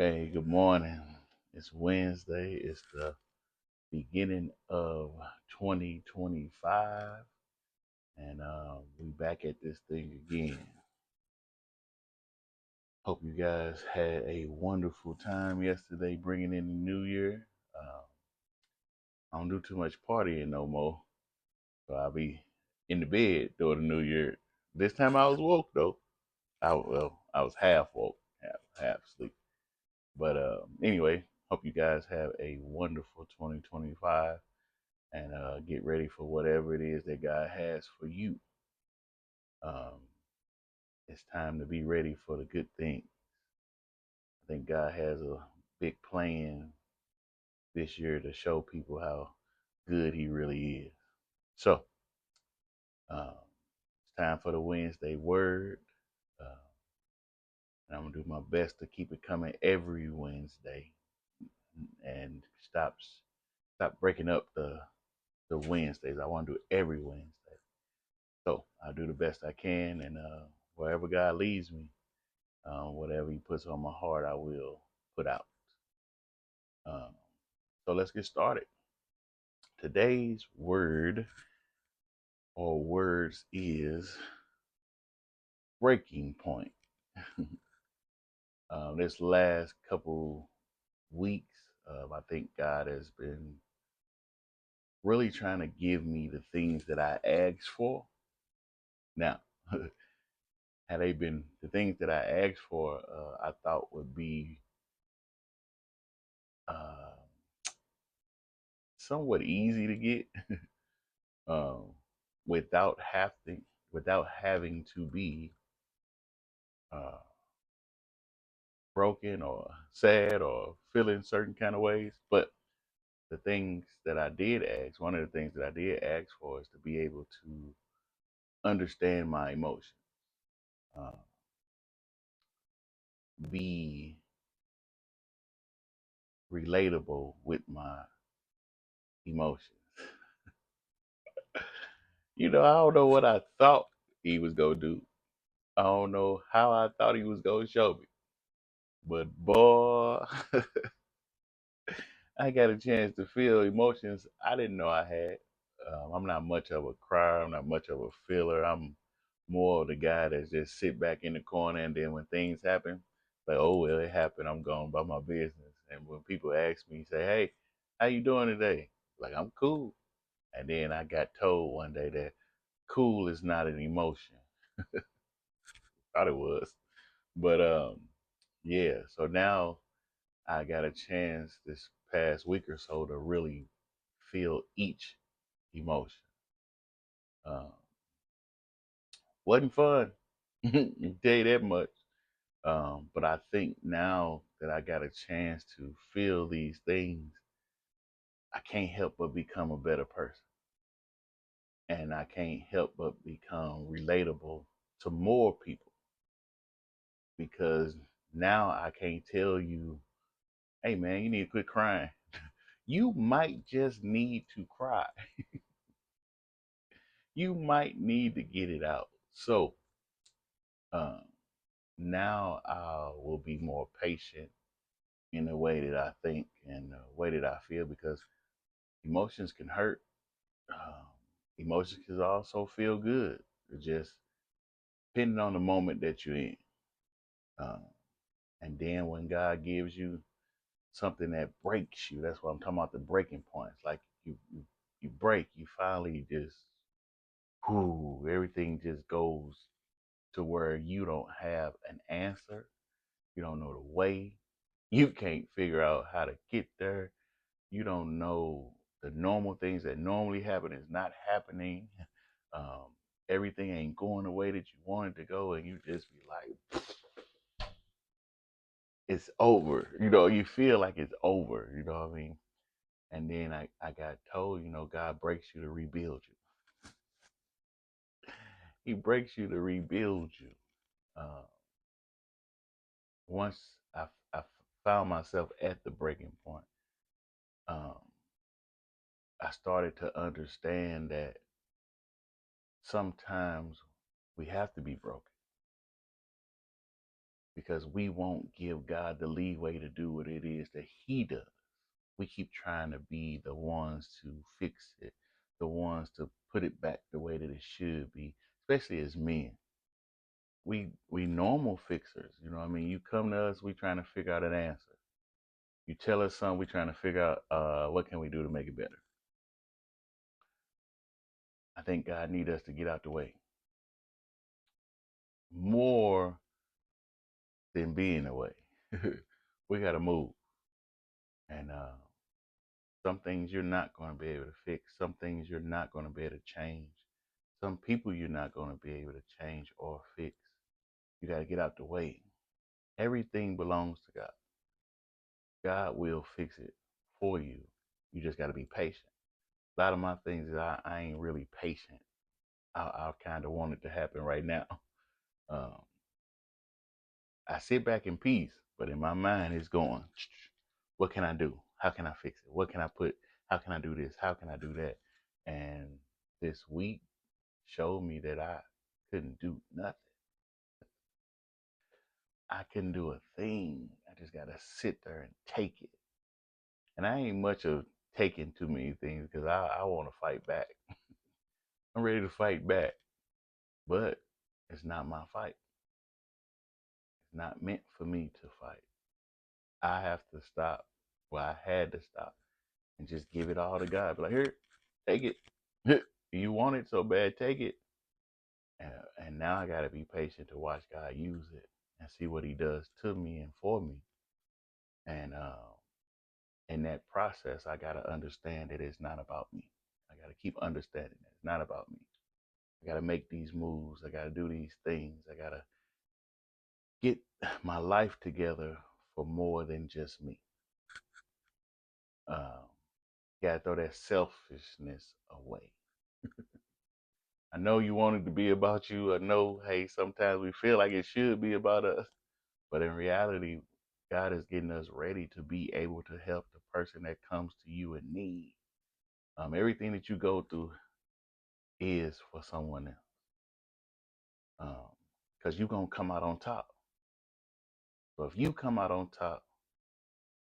Hey, good morning. It's Wednesday. It's the beginning of 2025, and we back at this thing again. Hope you guys had a wonderful time yesterday, bringing in the new year. I don't do too much partying no more, so I'll be in the bed during the new year. This time I was woke though. I was half woke, half asleep. But anyway, hope you guys have a wonderful 2025 and get ready for whatever it is that God has for you. Um, it's time to be ready for the good thing. I think God has a big plan this year to show people how good He really is. So it's time for the Wednesday word. Uh, and I'm gonna do my best to keep it coming every Wednesday and stop breaking up the Wednesdays. I want to do it every Wednesday. So I'll do the best I can, and wherever God leads me, whatever He puts on my heart, I will put out. Um, so let's get started. Today's word or words is breaking point. This last couple weeks, I think God has been really trying to give me the things that I asked for. Now, had they been the things that I asked for, I thought would be uh, somewhat easy to get, um, without having to be uh, broken or sad or feeling certain kind of ways. But the things that I did ask, one of the things that I did ask for is to be able to understand my emotions, uh, be relatable with my emotions. I don't know what I thought He was gonna do. I don't know how I thought He was gonna show me, but boy, I got a chance to feel emotions I didn't know I had. I'm not much of a crier. I'm not much of a feeler. I'm more of the guy that just sit back in the corner, and then when things happen, like, oh well, it happened. I'm going about my business. And when people ask me, say, hey, how you doing today? Like, I'm cool. And then I got told one day that cool is not an emotion. Thought it was, but yeah. So now I got a chance this past week or so to really feel each emotion. Uh, wasn't fun, I tell you that much. But I think now that I got a chance to feel these things, I can't help but become a better person. And I can't help but become relatable to more people because now I can't tell you, hey man, you need to quit crying. You might just need to cry. You might need to get it out. So um, now I will be more patient in the way that I think and the way that I feel because emotions can hurt. Um, Emotions can also feel good. It just depending on the moment that you're in. Um, and then when God gives you something that breaks you, that's what I'm talking about, the breaking points. Like you break, you finally just, whoo, everything just goes to where you don't have an answer. You don't know the way. You can't figure out how to get there. You don't know the normal things that normally happen is not happening. Um, Everything ain't going the way that you wanted to go, and you just be like, it's over. You feel like it's over. You know what I mean? And then I got told, God breaks you to rebuild you. He breaks you to rebuild you. Uh, Once I found myself at the breaking point, um, I started to understand that sometimes we have to be broken. because we won't give God the leeway to do what it is that He does. We keep trying to be the ones to fix it, the ones to put it back the way that it should be, especially as men. We normal fixers, you know what I mean? You come to us, we trying to figure out an answer. You tell us something, we trying to figure out what can we do to make it better. I think God need us to get out the way more than being away. We got to move, and some things you're not going to be able to fix. Some things you're not going to be able to change. Some people you're not going to be able to change or fix. You got to get out the way. Everything belongs to God. God will fix it for you. You just got to be patient. A lot of my things is I ain't really patient. I kind of want it to happen right now. Um, I sit back in peace, but in my mind it's going, what can I do? How can I fix it? What can I put? How can I do this? How can I do that? And this week showed me that I couldn't do nothing. I couldn't do a thing. I just got to sit there and take it. And I ain't much of taking too many things because I want to fight back. I'm ready to fight back, but it's not my fight. It's not meant for me to fight. I have to stop. Well, I had to stop and just give it all to God. Be like, here, take it. You want it so bad, take it. And now I got to be patient to watch God use it and see what He does to me and for me. And in that process, I got to understand that it's not about me. I got to keep understanding that it's not about me. I got to make these moves. I got to do these things. I got to get my life together for more than just me. Um, got to throw that selfishness away. I know you want it to be about you. I know, hey, sometimes we feel like it should be about us. But in reality, God is getting us ready to be able to help the person that comes to you in need. Everything that you go through is for someone else. Because you're going to come out on top. So if you come out on top,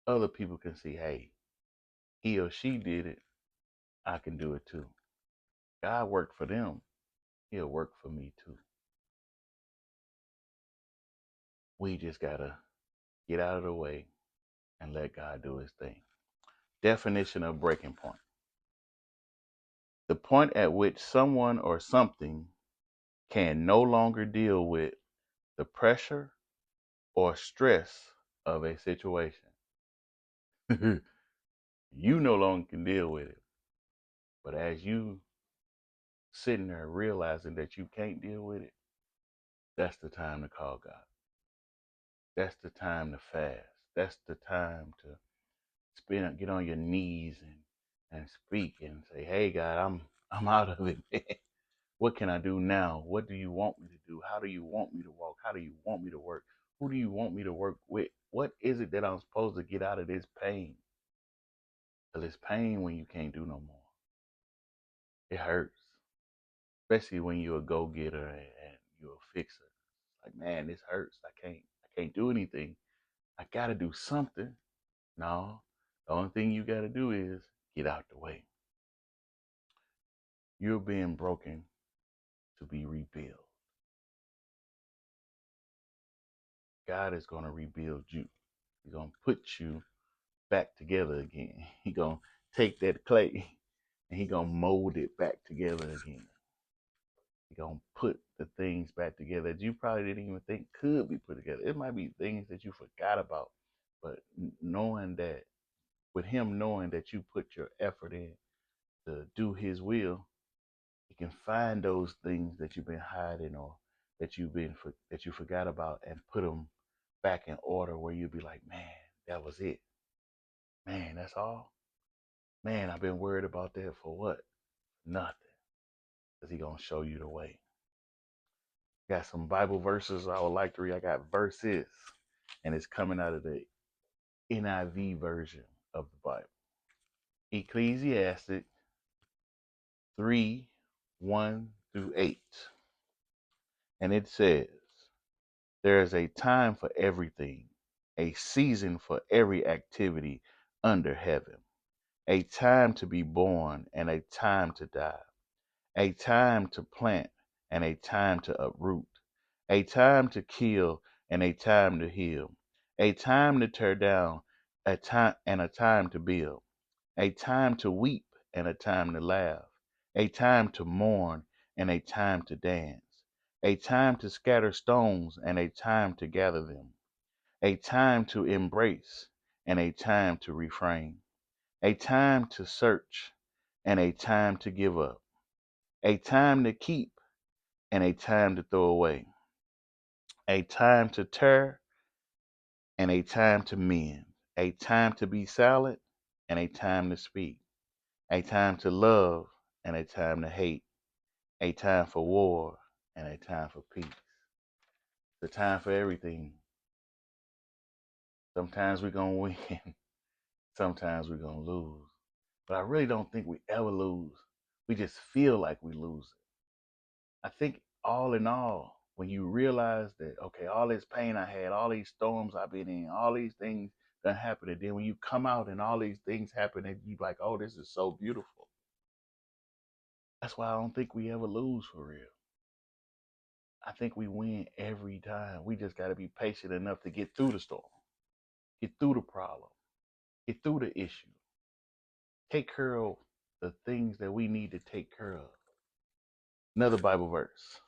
other people can see, hey, he or she did it. I can do it too. God worked for them. He'll work for me too. We just got to get out of the way and let God do his thing. Definition of breaking point: the point at which someone or something can no longer deal with the pressure or stress of a situation. You no longer can deal with it. But as you sitting there realizing that you can't deal with it, that's the time to call God. That's the time to fast. That's the time to get on your knees and speak and say, hey God, I'm out of it, man. What can I do now? What do you want me to do? How do you want me to walk? How do you want me to work? Who do you want me to work with? What is it that I'm supposed to get out of this pain? Because it's pain when you can't do no more. It hurts, especially when you're a go-getter and you're a fixer. Like, man, this hurts. I can't do anything. I gotta do something. No, the only thing you gotta do is get out the way. You're being broken to be rebuilt. God is gonna rebuild you. He's gonna put you back together again. He gonna take that clay and he gonna mold it back together again. He gonna put the things back together that you probably didn't even think could be put together. It might be things that you forgot about, but knowing that, with him knowing that you put your effort in to do his will, he can find those things that you've been hiding or that you forgot about and put them back in order where you'll be like, man, that was it. Man, that's all. Man, I've been worried about that for what? Nothing. Because he gonna show you the way. Got some Bible verses I would like to read. I got verses, and it's coming out of the NIV version of the Bible. Ecclesiastic 3, 1 through 8. And it says, There is a time for everything, a season for every activity under heaven, a time to be born and a time to die, a time to plant and a time to uproot, a time to kill and a time to heal, a time to tear down, a time to build, a time to weep and a time to laugh, a time to mourn and a time to dance, a time to scatter stones and a time to gather them, a time to embrace and a time to refrain, a time to search and a time to give up, a time to keep and a time to throw away, a time to tear and a time to mend, a time to be silent and a time to speak, a time to love and a time to hate, a time for war and a time for peace. The time for everything. Sometimes we're going to win, sometimes we're going to lose. But I really don't think we ever lose. We just feel like we lose. I think all in all, when you realize that, okay, all this pain I had, all these storms I've been in, all these things that happened, and then when you come out and all these things happen, and you like, oh, this is so beautiful. That's why I don't think we ever lose for real. I think we win every time. We just got to be patient enough to get through the storm, get through the problem, get through the issue, take care of the things that we need to take care of. Another Bible verse,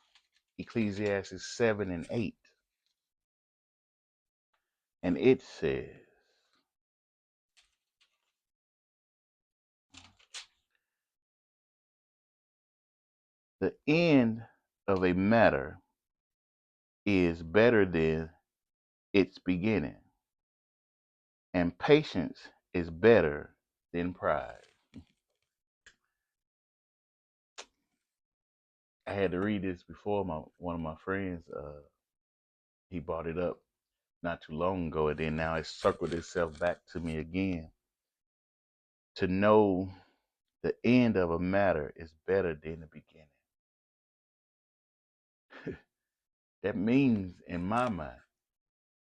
Ecclesiastes 7 and 8. And it says, the end of a matter is better than its beginning, and patience is better than pride. I had to read this before. One of my friends, he brought it up not too long ago, and then now it circled itself back to me again. To know the end of a matter is better than the beginning. That means, in my mind,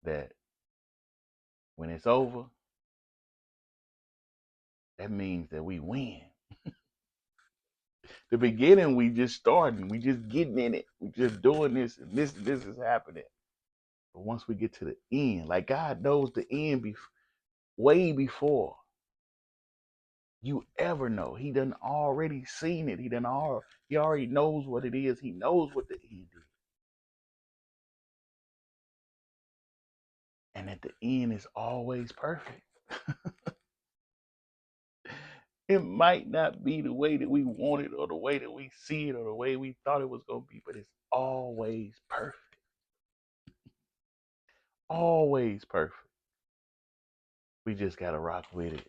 that when it's over, that means that we win. The beginning, we just starting, we just getting in it, we just doing this, and this is happening. But once we get to the end, like God knows the end way before you ever know. He done already seen it. He already knows what it is. He knows what the end is. And at the end is always perfect. It might not be the way that we want it or the way that we see it or the way we thought it was going to be, but it's always perfect. Always perfect. We just got to rock with it.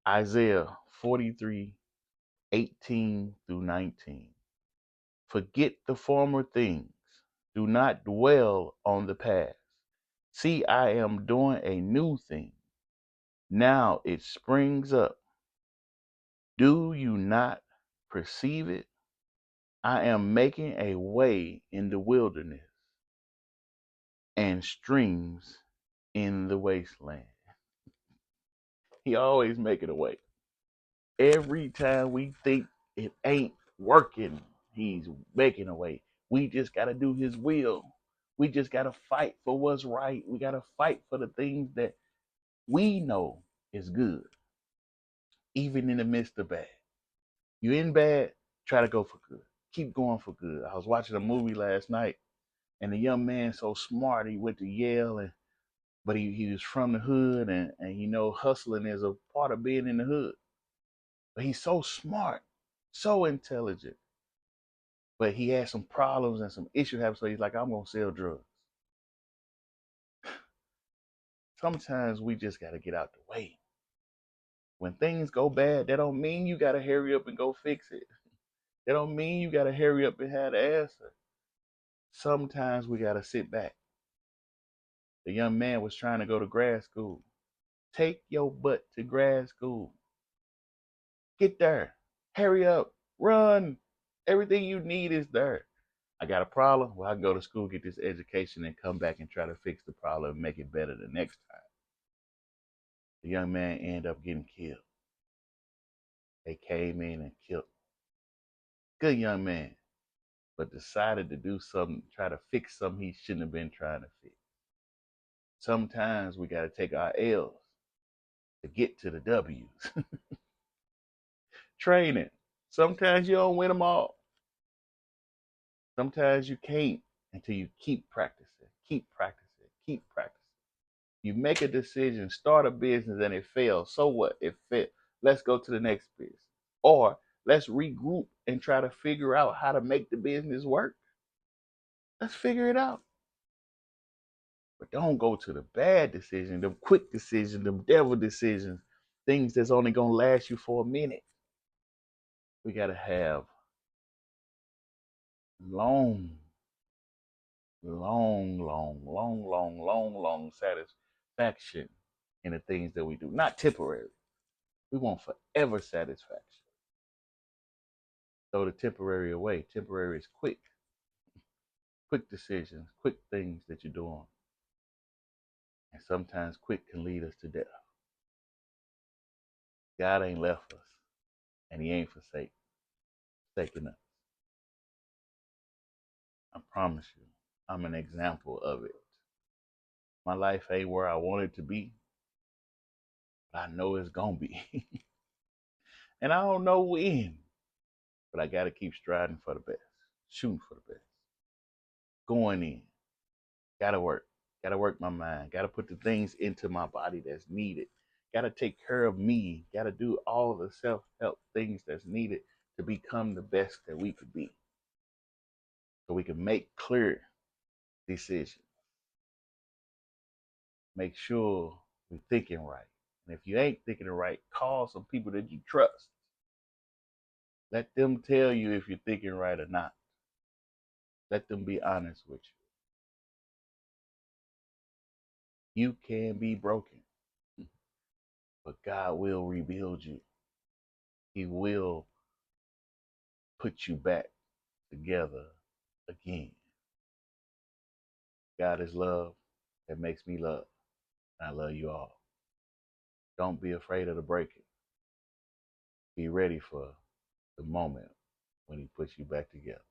Isaiah 43:18 through 19. Forget the former things. Do not dwell on the past. See, I am doing a new thing. Now it springs up. Do you not perceive it? I am making a way in the wilderness and streams in the wasteland. He always making a way. Every time we think it ain't working, he's making a way. We just got to do his will. We just got to fight for what's right. We got to fight for the things that we know is good, even in the midst of bad. You in bad, try to go for good. Keep going for good. I was watching a movie last night, and the young man so smart. He went to Yale, but he was from the hood, and hustling is a part of being in the hood. But he's so smart, so intelligent. But he had some problems and some issues happen, so he's like, I'm gonna sell drugs. Sometimes we just gotta get out the way. When things go bad, that don't mean you gotta hurry up and go fix it. That don't mean you gotta hurry up and have the answer. Sometimes we gotta sit back. The young man was trying to go to grad school. Take your butt to grad school. Get there. Hurry up. Run. Everything you need is there. I got a problem. Well, I can go to school, get this education, and come back and try to fix the problem and make it better the next time. The young man ended up getting killed. They came in and killed him. Good young man, but decided to do something, try to fix something he shouldn't have been trying to fix. Sometimes we got to take our L's to get to the W's. Training. Sometimes you don't win them all. Sometimes you can't until you keep practicing, keep practicing, keep practicing. You make a decision, start a business, and it fails. So what? It failed. Let's go to the next business. Or let's regroup and try to figure out how to make the business work. Let's figure it out. But don't go to the bad decision, them quick decisions, them devil decisions, things that's only gonna last you for a minute. We gotta have long, long satisfaction in the things that we do. Not temporary. We want forever satisfaction. Throw the temporary away. Temporary is quick decisions, quick things that you're doing. And sometimes quick can lead us to death. God ain't left us, and He ain't forsaken us. I promise you, I'm an example of it. My life ain't where I want it to be, but I know it's gonna be. And I don't know when, but I gotta keep striving for the best, shooting for the best, going in. Gotta work. Gotta work my mind. Gotta put the things into my body that's needed. Gotta take care of me. Gotta do all the self-help things that's needed to become the best that we could be. So we can make clear decisions. Make sure we're thinking right. And if you ain't thinking it right, call some people that you trust. Let them tell you if you're thinking right or not. Let them be honest with you. You can be broken, but God will rebuild you. He will put you back together again. God is love that makes me love. And I love you all. Don't be afraid of the breaking. Be ready for the moment when He puts you back together.